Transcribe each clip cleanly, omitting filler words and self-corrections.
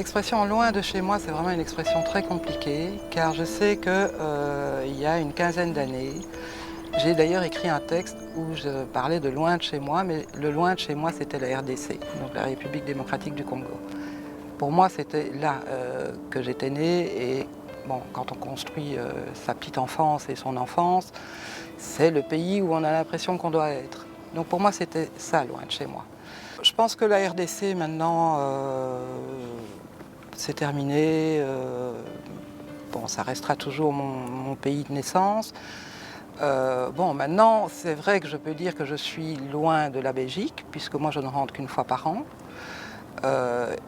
L'expression loin de chez moi, c'est vraiment une expression très compliquée, car je sais que il y a une quinzaine d'années, j'ai d'ailleurs écrit un texte où je parlais de loin de chez moi, mais le loin de chez moi, c'était la RDC, donc la République démocratique du Congo. Pour moi, c'était là que j'étais née et bon, quand on construit sa petite enfance et son enfance, c'est le pays où on a l'impression qu'on doit être. Donc pour moi, c'était ça, loin de chez moi. Je pense que la RDC, maintenant, c'est terminé. Bon, ça restera toujours mon pays de naissance. Bon, maintenant, c'est vrai que je peux dire que je suis loin de la Belgique, puisque moi, je ne rentre qu'une fois par an.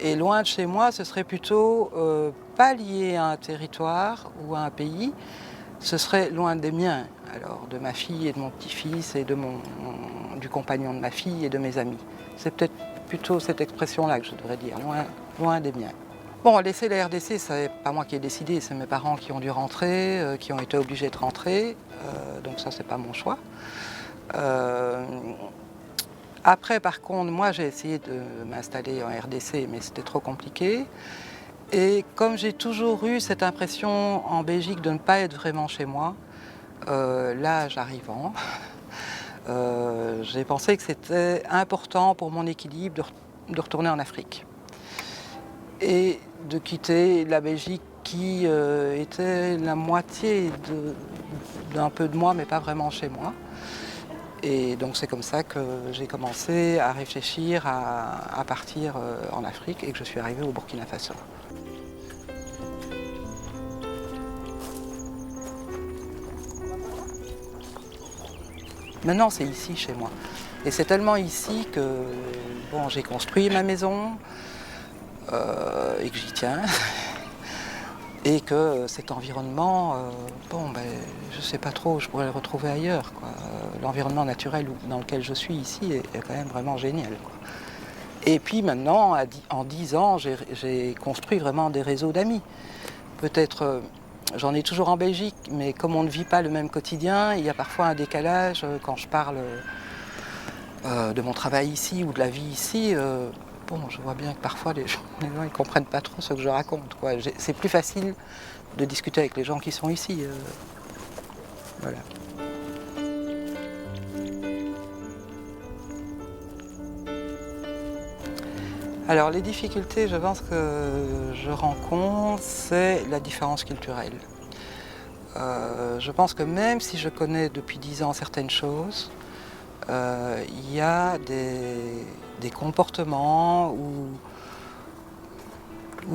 Et loin de chez moi, ce serait plutôt pas lié à un territoire ou à un pays, ce serait loin des miens, alors de ma fille et de mon petit-fils et du compagnon de ma fille et de mes amis. C'est peut-être plutôt cette expression-là que je devrais dire, loin des miens. Bon, laisser la RDC, c'est pas moi qui ai décidé, c'est mes parents qui ont dû rentrer, qui ont été obligés de rentrer, donc ça, c'est pas mon choix. Après, par contre, moi, j'ai essayé de m'installer en RDC, mais c'était trop compliqué. Et comme j'ai toujours eu cette impression en Belgique de ne pas être vraiment chez moi, l'âge arrivant, j'ai pensé que c'était important pour mon équilibre de retourner en Afrique. Et de quitter la Belgique qui était la moitié d'un peu de moi, mais pas vraiment chez moi. Et donc c'est comme ça que j'ai commencé à réfléchir à partir en Afrique et que je suis arrivée au Burkina Faso. Maintenant c'est ici chez moi. Et c'est tellement ici que bon, j'ai construit ma maison et que j'y tiens. Et que cet environnement, bon, ben, je ne sais pas trop où je pourrais le retrouver ailleurs, quoi. L'environnement naturel dans lequel je suis ici est quand même vraiment génial, quoi. Et puis maintenant, en 10 ans, j'ai construit vraiment des réseaux d'amis. Peut-être, j'en ai toujours en Belgique, mais comme on ne vit pas le même quotidien, il y a parfois un décalage quand je parle de mon travail ici ou de la vie ici. Bon, je vois bien que parfois les gens ne comprennent pas trop ce que je raconte, quoi. C'est plus facile de discuter avec les gens qui sont ici. Voilà. Alors les difficultés, je pense que je rencontre, c'est la différence culturelle. Je pense que même si je connais depuis 10 ans certaines choses, il y a des comportements ou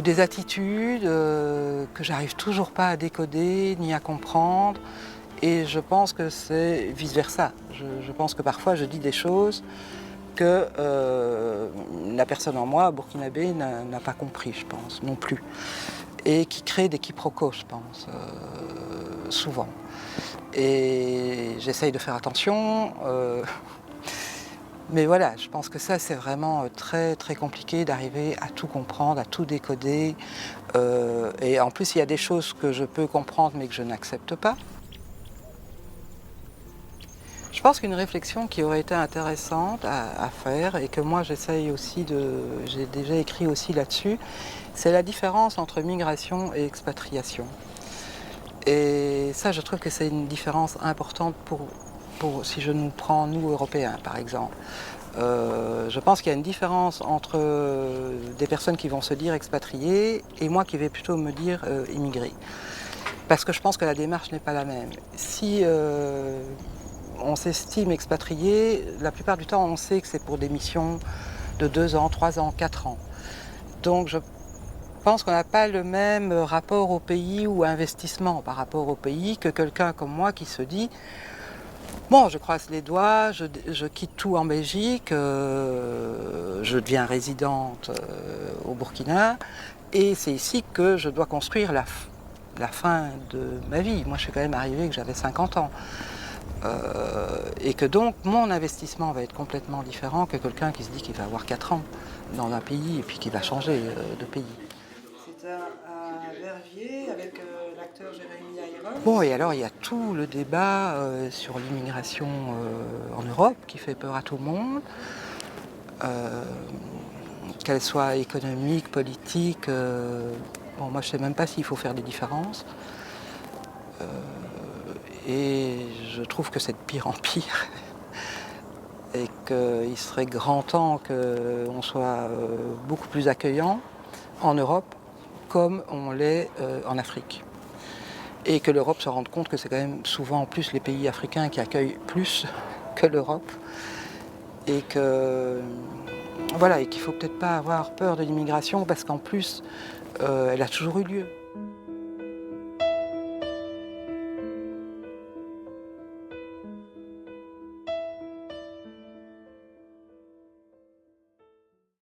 des attitudes que j'arrive toujours pas à décoder ni à comprendre. Et je pense que c'est vice-versa. Je pense que parfois je dis des choses que la personne en moi, burkinabé, n'a pas compris, je pense, non plus. Et qui crée des quiproquos, je pense, souvent. Et j'essaye de faire attention. Mais voilà, je pense que ça, c'est vraiment très, très compliqué d'arriver à tout comprendre, à tout décoder. Et en plus, il y a des choses que je peux comprendre, mais que je n'accepte pas. Je pense qu'une réflexion qui aurait été intéressante à faire, et que moi j'essaye aussi j'ai déjà écrit aussi là-dessus, c'est la différence entre migration et expatriation. Et ça, je trouve que c'est une différence importante si je nous prends, nous, Européens, par exemple. Je pense qu'il y a une différence entre des personnes qui vont se dire expatriées et moi qui vais plutôt me dire immigré. Parce que je pense que la démarche n'est pas la même. Si on s'estime expatrié, la plupart du temps on sait que c'est pour des missions de 2 ans, 3 ans, 4 ans. Donc je pense qu'on n'a pas le même rapport au pays ou investissement par rapport au pays que quelqu'un comme moi qui se dit bon, je croise les doigts, je quitte tout en Belgique, je deviens résidente au Burkina et c'est ici que je dois construire la fin de ma vie. Moi je suis quand même arrivée que j'avais 50 ans. Et que donc mon investissement va être complètement différent que quelqu'un qui se dit qu'il va avoir 4 ans dans un pays et puis qui va changer de pays. C'est un Verviers avec l'acteur Jérémy Irons. Bon, et alors il y a tout le débat sur l'immigration en Europe qui fait peur à tout le monde. qu'elles soient économiques, politiques. Bon, moi je ne sais même pas s'il faut faire des différences. Et je trouve que c'est de pire en pire. Et qu'il serait grand temps qu'on soit beaucoup plus accueillant en Europe comme on l'est en Afrique. Et que l'Europe se rende compte que c'est quand même souvent en plus les pays africains qui accueillent plus que l'Europe. Et que voilà, et qu'il ne faut peut-être pas avoir peur de l'immigration parce qu'en plus, elle a toujours eu lieu.